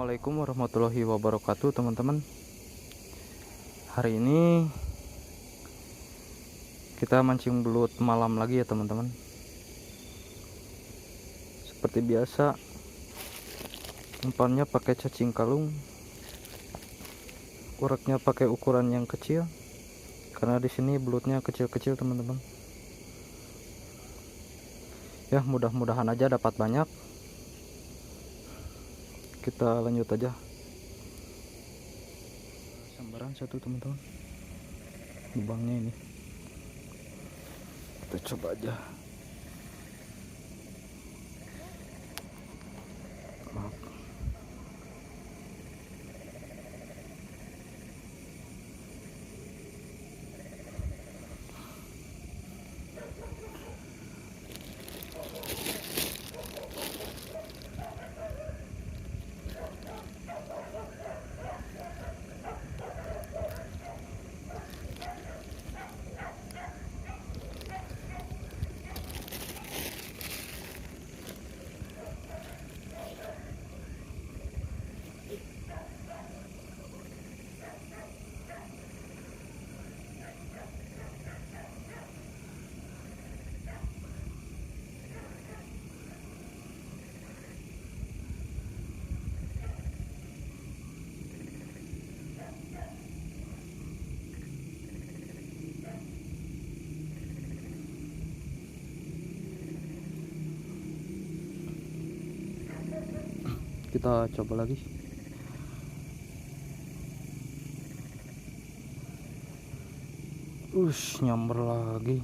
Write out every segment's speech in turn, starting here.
Assalamualaikum warahmatullahi wabarakatuh, teman-teman. Hari ini kita mancing belut malam lagi ya, teman-teman. Seperti biasa, umpannya pakai cacing kalung, ureknya pakai ukuran yang kecil karena di sini belutnya kecil-kecil, teman-teman. Ya, mudah-mudahan aja dapat banyak. Kita lanjut aja. Sambaran satu, teman-teman. Lubangnya ini. Kita coba aja. Maaf. Kita coba lagi. Nyamber lagi.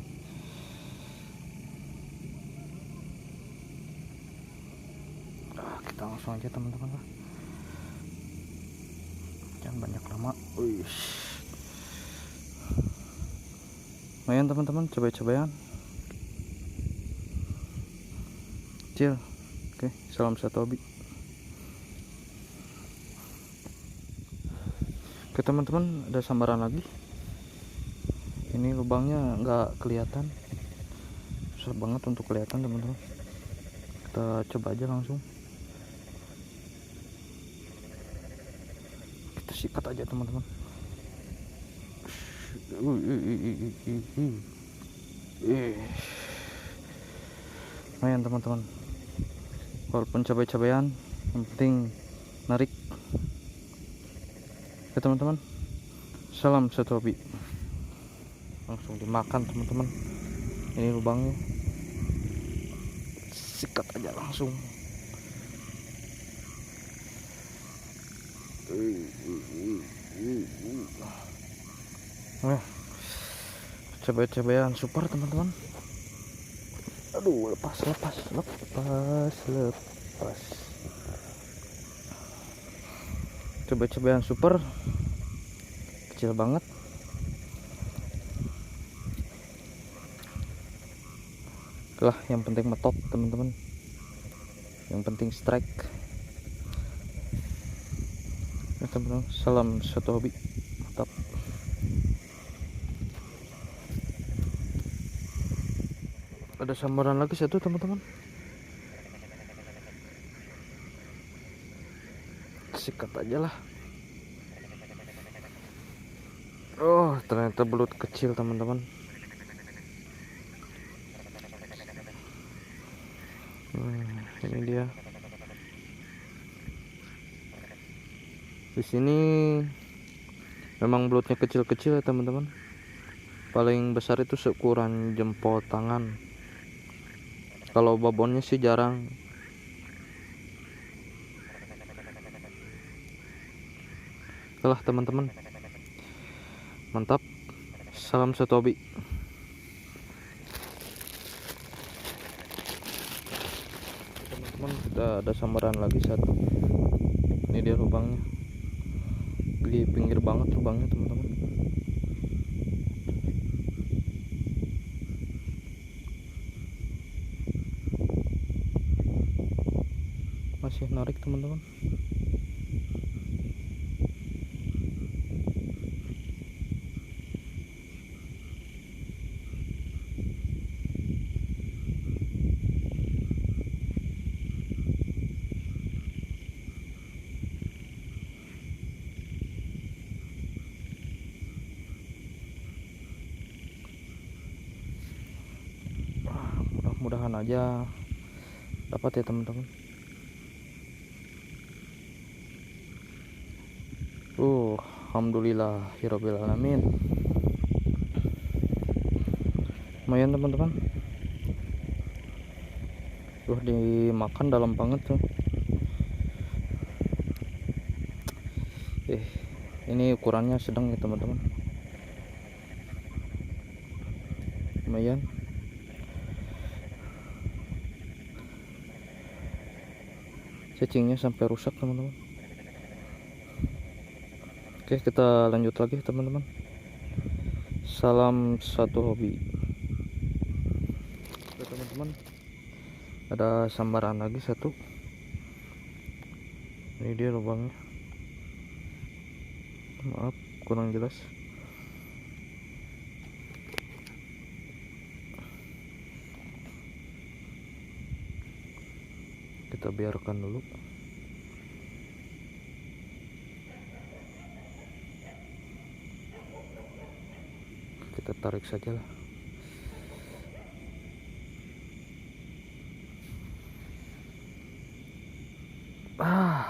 Kita langsung aja, teman-teman lah. Jangan banyak lama. Lumayan, teman-teman, coba-cobayan. Kecil. Oke, salam satu hobi. Oke, teman-teman, ada sambaran lagi. Ini lubangnya nggak kelihatan, susah banget untuk kelihatan, teman-teman. Kita coba aja langsung. Kita sikat aja, teman-teman. Lumayan, teman-teman, walaupun cabai-cabean, yang penting narik. Ya, teman-teman, salam satu hobi. Langsung dimakan, teman-teman. Ini lubangnya, sikat aja langsung. Cabai-cabean super, teman-teman. Aduh, lepas. Cabai-cabean super, kecil banget. Lah, yang penting metot, teman-teman. Yang penting strike. Ya, teman-teman, salam satu hobi. Mantap. Ada sambaran lagi satu, teman-teman. Sikat aja lah. Oh, ternyata belut kecil, teman-teman. Ini dia. Di sini memang belutnya kecil-kecil ya, teman-teman. Paling besar itu seukuran jempol tangan. Kalau babonnya sih jarang. Lah, teman-teman, mantap. Salam satu hobi. Teman-teman, kita ada sambaran lagi satu. Ini dia lubangnya, di pinggir banget lubangnya, teman-teman. Masih narik, teman-teman. mudah-mudahan aja dapat ya teman-teman. Alhamdulillahirabbil alamin. Lumayan teman-teman. Dimakan dalam banget tuh. Ini ukurannya sedang ya teman-teman. Lumayan. Cacingnya sampai rusak teman-teman. Oke, kita lanjut lagi teman-teman. Salam satu hobi. Oke teman-teman, ada sambaran lagi satu. Ini dia lubangnya. Maaf kurang jelas. Kita biarkan dulu. Kita tarik saja lah.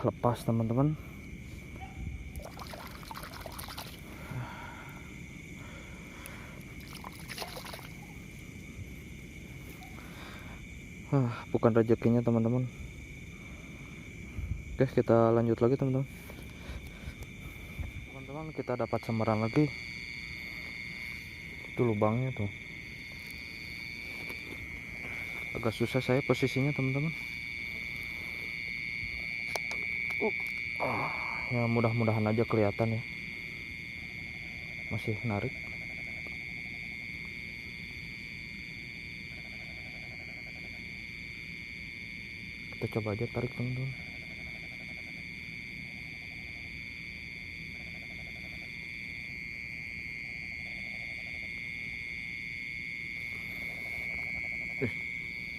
Lepas teman-teman. Bukan rezekinya teman-teman. Oke, kita lanjut lagi teman-teman. Teman-teman, kita dapat sambaran lagi. Itu lubangnya tuh. Agak susah saya posisinya teman-teman. Ya mudah-mudahan aja kelihatan ya. Masih narik. Kita coba aja tarik teman-teman.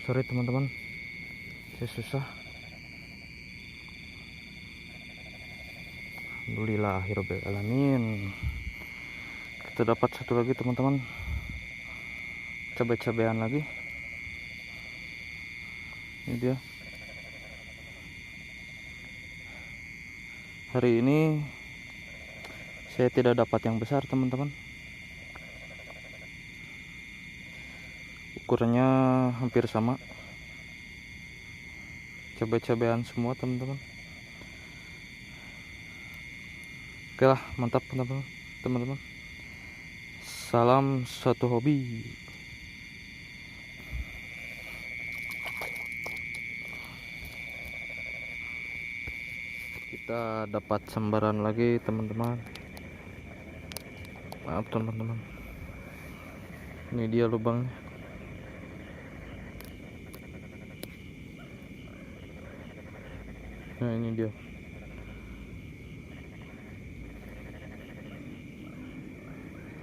Sorry teman-teman, saya susah. Alhamdulillahirabbil alamin. Kita dapat satu lagi teman-teman. Cabai-cabean lagi. Ini dia. Hari ini saya tidak dapat yang besar teman-teman. Ukurannya hampir sama. Cabai-cabean semua teman-teman. Oke lah, mantap teman-teman. Salam satu hobi. Kita dapat sambaran lagi teman-teman. Maaf teman-teman. Ini dia lubangnya. Nah, ini dia.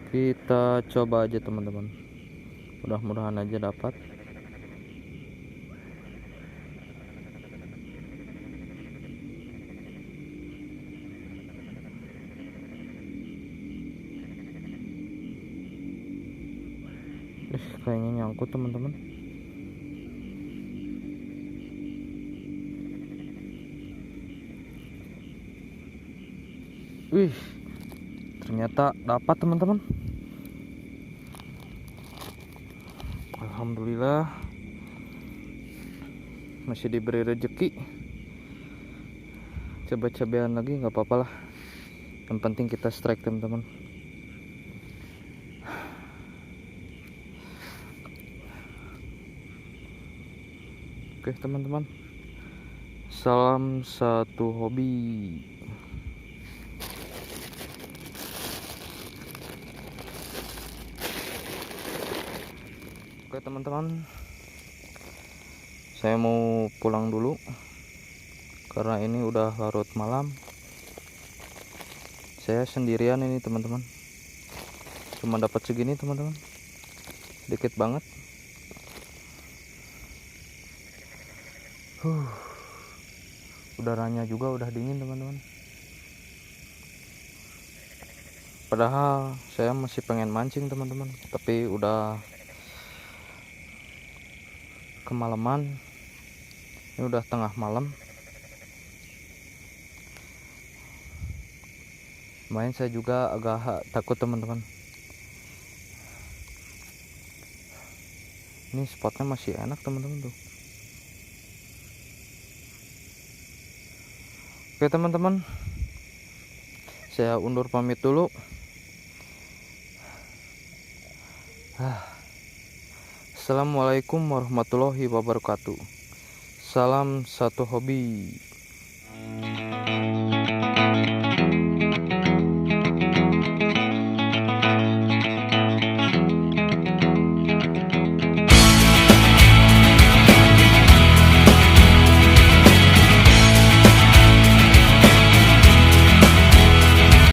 Kita coba aja teman-teman. Mudah-mudahan aja dapat. Kayaknya nyangkut teman-teman. Wih, ternyata dapat teman-teman. Alhamdulillah, masih diberi rezeki. Cabai-cabean lagi nggak apa-apa lah. Yang penting kita strike teman-teman. Oke teman-teman, salam satu hobi. Oke teman-teman, saya mau pulang dulu karena ini udah larut malam. Saya sendirian ini teman-teman, cuma dapat segini teman-teman, dikit banget. Udaranya juga udah dingin teman-teman. Padahal saya masih pengen mancing teman-teman, tapi udah kemalaman. Ini udah tengah malam. Main saya juga agak takut teman-teman. Ini spotnya masih enak teman-teman tuh. Oke teman-teman, saya undur pamit dulu. Assalamualaikum warahmatullahi wabarakatuh. Salam satu hobi.